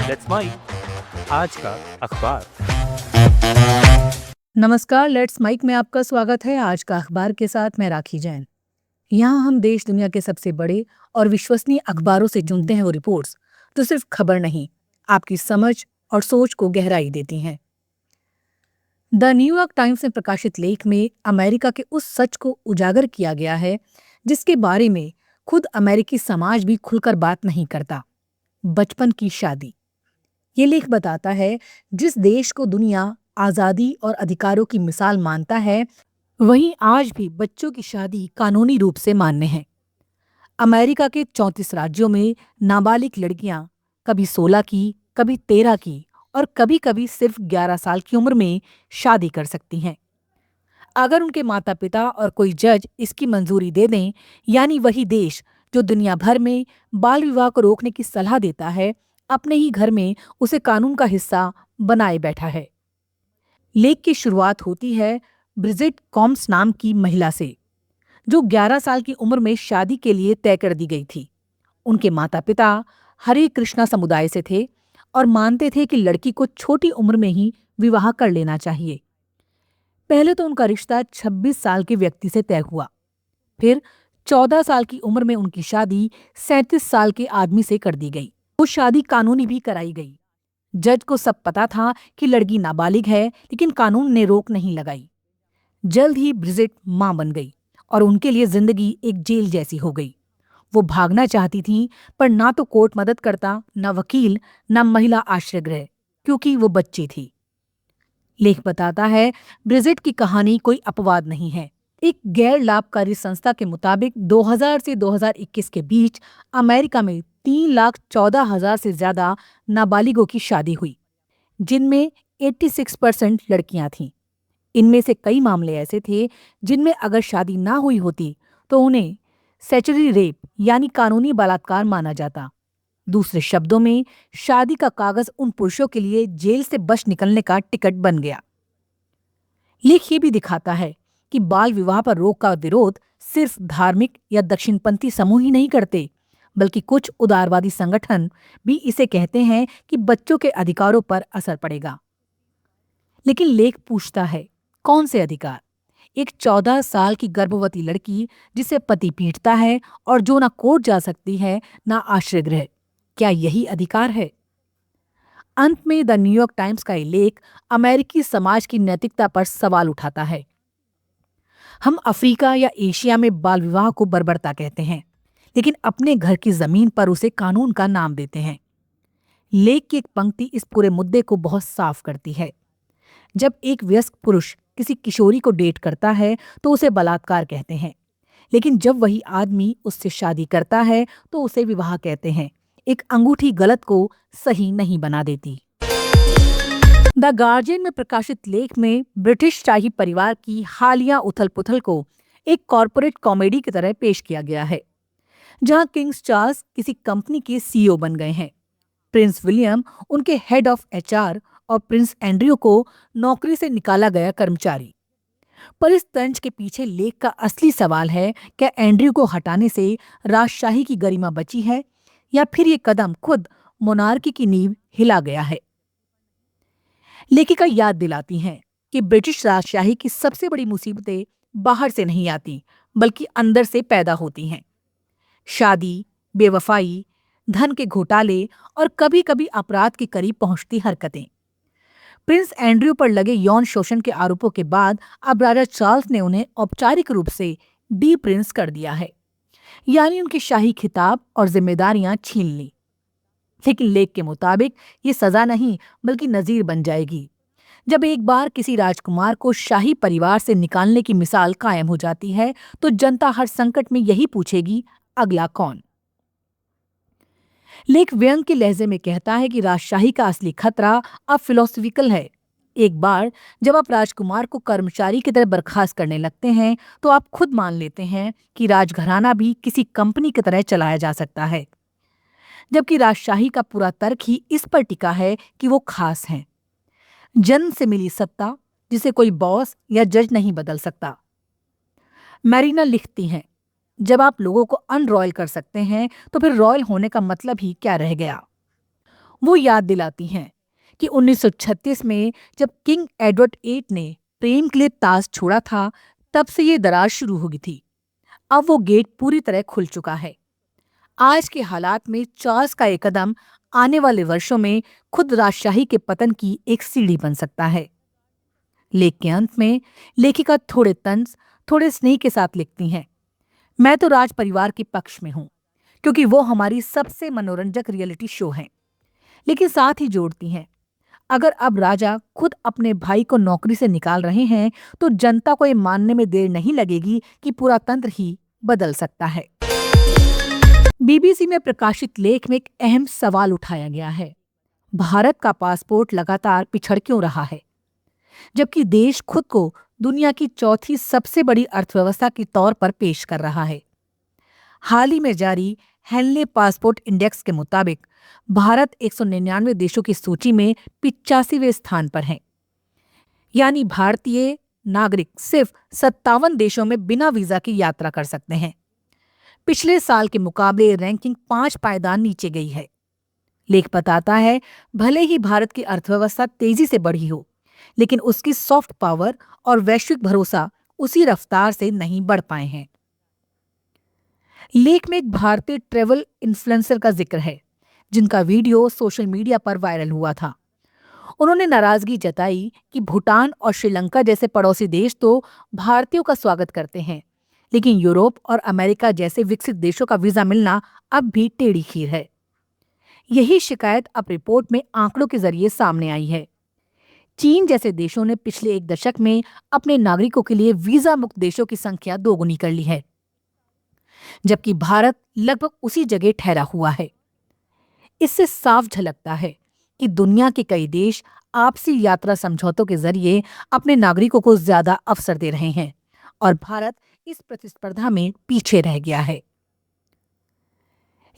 Let's mic आज का अखबार। नमस्कार, लेट्स माइक में आपका स्वागत है। आज का अखबार के साथ मैं राखी जैन। यहाँ हम देश दुनिया के सबसे बड़े और विश्वसनीय अखबारों से चुनते हैं वो रिपोर्ट्स तो सिर्फ खबर नहीं, आपकी समझ और सोच को गहराई देती हैं। द न्यूयॉर्क टाइम्स में प्रकाशित लेख में अमेरिका के उस सच को उजागर किया गया है जिसके बारे में खुद अमेरिकी समाज भी खुलकर बात नहीं करता। बचपन की शादी। ये लेख बताता है जिस देश को दुनिया आजादी और अधिकारों की मिसाल मानता है, वहीं आज भी बच्चों की शादी कानूनी रूप से मान्य है। अमेरिका के 34 राज्यों में नाबालिग लड़कियां कभी 16 की, कभी 13 की और कभी-कभी सिर्फ 11 साल की उम्र में शादी कर सकती हैं। अगर उनके माता पिता और कोई जज इसकी मंजूरी दे दें, यानी वही देश जो दुनिया भर में बाल विवाह को रोकने की सलाह देता है, अपने ही घर में उसे कानून का हिस्सा बनाए बैठा है। लेख की शुरुआत होती है ब्रिजिट कॉम्स नाम की महिला से, जो 11 साल की उम्र में शादी के लिए तय कर दी गई थी। उनके माता पिता हरे कृष्णा समुदाय से थे और मानते थे कि लड़की को छोटी उम्र में ही विवाह कर लेना चाहिए। पहले तो उनका रिश्ता 26 साल के व्यक्ति से तय हुआ, फिर 14 साल की उम्र में उनकी शादी 37 साल के आदमी से कर दी गई। वो शादी कानूनी भी कराई गई। जज को सब पता था कि लड़की नाबालिग है, लेकिन कानून ने रोक नहीं लगाई। जल्द ही ब्रिजिट मां बन गई और उनके लिए जिंदगी एक जेल जैसी हो गई। वो भागना चाहती थीं, पर ना तो कोर्ट मदद करता, न वकील, न महिला आश्रय गृह, क्योंकि वो बच्ची थी। लेख बताता है ब्रिजिट की कहानी कोई अपवाद नहीं है। एक गैर लाभकारी संस्था के मुताबिक 2000 से 2021 के बीच अमेरिका में 3,14,000 से ज्यादा नाबालिगों की शादी हुई, जिनमें 86% लड़कियां थीं। इनमें से कई मामले ऐसे थे जिनमें अगर शादी ना हुई होती तो उन्हें स्टैट्यूटरी रेप यानी कानूनी बलात्कार माना जाता। दूसरे शब्दों में, शादी का कागज उन पुरुषों के लिए जेल से बच निकलने का टिकट बन गया। लेख ये भी दिखाता है कि बाल विवाह पर रोक का विरोध सिर्फ धार्मिक या दक्षिणपंथी समूह ही नहीं करते, बल्कि कुछ उदारवादी संगठन भी इसे कहते हैं कि बच्चों के अधिकारों पर असर पड़ेगा। लेकिन लेख पूछता है, कौन से अधिकार? एक 14 साल की गर्भवती लड़की जिसे पति पीटता है और जो ना कोर्ट जा सकती है ना आश्रय गृह, क्या यही अधिकार है? अंत में द न्यूयॉर्क टाइम्स का ये लेख अमेरिकी समाज की नैतिकता पर सवाल उठाता है। हम अफ्रीका या एशिया में बाल विवाह को बर्बरता कहते हैं, लेकिन अपने घर की जमीन पर उसे कानून का नाम देते हैं। लेख की एक पंक्ति इस पूरे मुद्दे को बहुत साफ करती है। जब एक वयस्क पुरुष किसी किशोरी को डेट करता है तो उसे बलात्कार कहते हैं, लेकिन जब वही आदमी उससे शादी करता है तो उसे विवाह कहते हैं। एक अंगूठी गलत को सही नहीं बना देती। द गार्जियन में प्रकाशित लेख में ब्रिटिश शाही परिवार की हालिया उथल-पुथल को एक कॉरपोरेट कॉमेडी की तरह पेश किया गया है, जहां किंग्स चार्ल्स किसी कंपनी के सीईओ बन गए हैं, प्रिंस विलियम उनके हेड ऑफ एचआर और प्रिंस एंड्रयू को नौकरी से निकाला गया कर्मचारी। पर इस तंज के पीछे लेख का असली सवाल है, क्या एंड्रयू को हटाने से राजशाही की गरिमा बची है या फिर ये कदम खुद मोनार्की की नींव हिला गया है? लेखिका याद दिलाती हैं कि ब्रिटिश राजशाही की सबसे बड़ी मुसीबतें बाहर से नहीं आती, बल्कि अंदर से पैदा होती हैं। शादी, बेवफाई, धन के घोटाले और कभी-कभी अपराध के करीब पहुंचती हरकतें। प्रिंस एंड्रयू पर लगे यौन शोषण के आरोपों के बाद अब राजा चार्ल्स ने उन्हें औपचारिक रूप से डी प्रिंस कर दिया है, यानी उनकी शाही खिताब और जिम्मेदारियां छीन ली। लेकिन लेख के मुताबिक ये सजा नहीं, बल्कि नजीर बन जाएगी। जब एक बार किसी राजकुमार को शाही परिवार से निकालने की मिसाल कायम हो जाती है, तो जनता हर संकट में यही पूछेगी, अगला कौन? लेख व्यंग के लहजे में कहता है कि राजशाही का असली खतरा अब फिलोसफिकल है। एक बार जब आप राजकुमार को कर्मचारी की तरह बर्खास्त करने लगते हैं, तो आप खुद मान लेते हैं कि राजघराना भी किसी कंपनी की तरह चलाया जा सकता है, जबकि राजशाही का पूरा तर्क ही इस पर टिका है कि वो खास हैं, जन्म से मिली सत्ता जिसे कोई बॉस या जज नहीं बदल सकता। मैरिना लिखती हैं, जब आप लोगों को अनरॉयल कर सकते हैं तो फिर रॉयल होने का मतलब ही क्या रह गया? वो याद दिलाती हैं कि 1936 में जब किंग एडवर्ड VIII ने प्रेम के लिए ताश छोड़ा था, तब से ये दरार शुरू हो गई थी। अब वो गेट पूरी तरह खुल चुका है। आज के हालात में चार्ल्स का एक कदम आने वाले वर्षों में खुद राजशाही के पतन की एक सीढ़ी बन सकता है। लेख के अंत में लेखिका थोड़े तंज, थोड़े स्नेह के साथ लिखती हैं, मैं तो राज परिवार के पक्ष में हूं, क्योंकि वो हमारी सबसे मनोरंजक रियलिटी शो है। लेकिन साथ ही जोड़ती हैं, अगर अब राजा खुद अपने भाई को नौकरी से निकाल रहे हैं, तो जनता को ये मानने में देर नहीं लगेगी कि पूरा तंत्र ही बदल सकता है। बीबीसी में प्रकाशित लेख में एक अहम सवाल उठाया गया है, भारत का पासपोर्ट लगातार पिछड़ क्यों रहा है, जबकि देश खुद को दुनिया की चौथी सबसे बड़ी अर्थव्यवस्था के तौर पर पेश कर रहा है। हाल ही में जारी हेनले पासपोर्ट इंडेक्स के मुताबिक भारत 199 देशों की सूची में 85वें स्थान पर है। यानी भारतीय नागरिक सिर्फ 57 देशों में बिना वीजा की यात्रा कर सकते हैं। पिछले साल के मुकाबले रैंकिंग 5 पायदान नीचे गई है। लेख बताता है, भले ही भारत की अर्थव्यवस्था तेजी से बढ़ी हो, लेकिन उसकी सॉफ्ट पावर और वैश्विक भरोसा उसी रफ्तार से नहीं बढ़ पाए हैं। लेख में एक भारतीय ट्रैवल इन्फ्लुएंसर का जिक्र है, जिनका वीडियो सोशल मीडिया पर वायरल हुआ था। उन्होंने नाराजगी जताई कि भूटान और श्रीलंका जैसे पड़ोसी देश तो भारतीयों का स्वागत करते हैं, लेकिन यूरोप और अमेरिका जैसे विकसित देशों का वीजा मिलना अब भी टेढ़ी खीर है। यही शिकायत अब रिपोर्ट में आंकड़ों के जरिए सामने आई है। चीन जैसे देशों ने पिछले एक दशक में अपने नागरिकों के लिए वीजा मुक्त देशों की संख्या दोगुनी कर ली है, जबकि भारत लगभग उसी जगह ठहरा हुआ है। इससे साफ झलकता है कि दुनिया के कई देश आपसी यात्रा समझौतों के जरिए अपने नागरिकों को ज्यादा अवसर दे रहे हैं और भारत इस प्रतिस्पर्धा में पीछे रह गया है।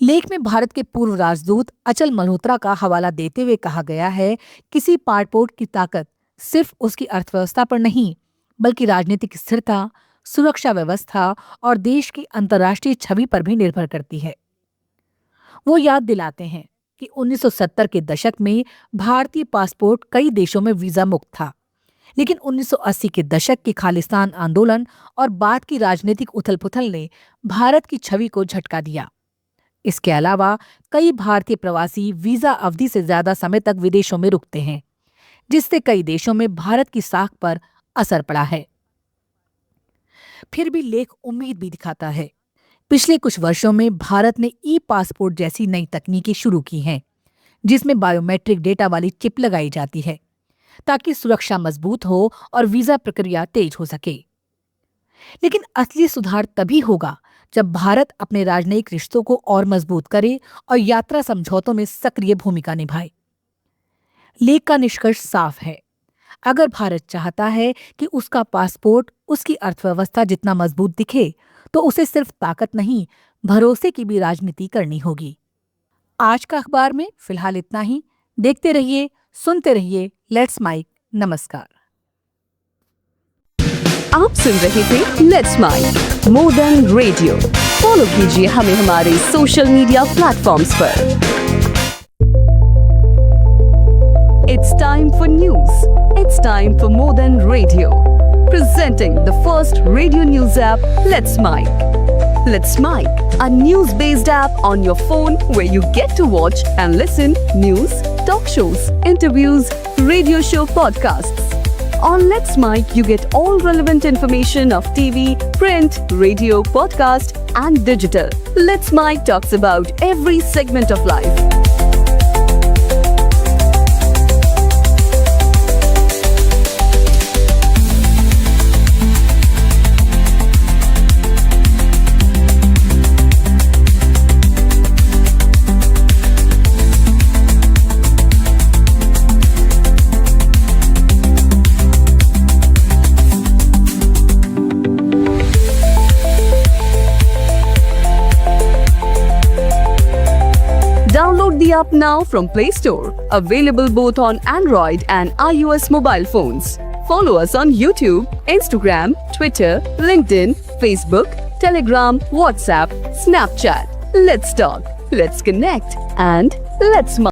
लेख में भारत के पूर्व राजदूत अचल मल्होत्रा का हवाला देते हुए कहा गया है, किसी पासपोर्ट की ताकत सिर्फ उसकी अर्थव्यवस्था पर नहीं, बल्कि राजनीतिक स्थिरता, सुरक्षा व्यवस्था और देश की अंतर्राष्ट्रीय छवि पर भी निर्भर करती है। वो याद दिलाते हैं कि 1970 के दशक में भारतीय पासपोर्ट कई देशों में वीजा मुक्त था, लेकिन 1980 के दशक के खालिस्तान आंदोलन और बाद की राजनीतिक उथल-पुथल ने भारत की छवि को झटका दिया। इसके अलावा कई भारतीय प्रवासी वीजा अवधि से ज्यादा समय तक विदेशों में रुकते हैं, जिससे कई देशों में भारत की साख पर असर पड़ा है। फिर भी लेख उम्मीद भी दिखाता है। पिछले कुछ वर्षों में भारत ने ई-पासपोर्ट जैसी नई तकनीकें शुरू की हैं, जिसमें बायोमेट्रिक डेटा वाली चिप लगाई जाती है, ताकि सुरक्षा मजबूत हो और वीजा प्रक्रिया तेज हो सके। लेकिन असली सुधार तभी होगा जब भारत अपने राजनयिक रिश्तों को और मजबूत करे और यात्रा समझौतों में सक्रिय भूमिका निभाए। लेख का निष्कर्ष साफ है, अगर भारत चाहता है कि उसका पासपोर्ट उसकी अर्थव्यवस्था जितना मजबूत दिखे, तो उसे सिर्फ ताकत नहीं, भरोसे की भी राजनीति करनी होगी। आज का अखबार में फिलहाल इतना ही। देखते रहिए, सुनते रहिए लेट्स माइक। नमस्कार। आप सुन रहे थे let's mic more than radio. Follow कीजिए हमें हमारे सोशल मीडिया प्लेटफॉर्म्स पर। It's time for news. It's time for more than radio. Presenting the first radio news app, Let's Mic. Let's Mic, a news-based app on your phone where you get to watch and listen news, talk shows, interviews, radio show podcasts. On Let's Mic, you get all relevant information of TV, print, radio, podcast, and digital. Let's Mic talks about every segment of life. Download the app now from Play Store. Available both on Android and iOS mobile phones. Follow us on YouTube, Instagram, Twitter, LinkedIn, Facebook, Telegram, WhatsApp, Snapchat. Let's talk, let's connect, and let's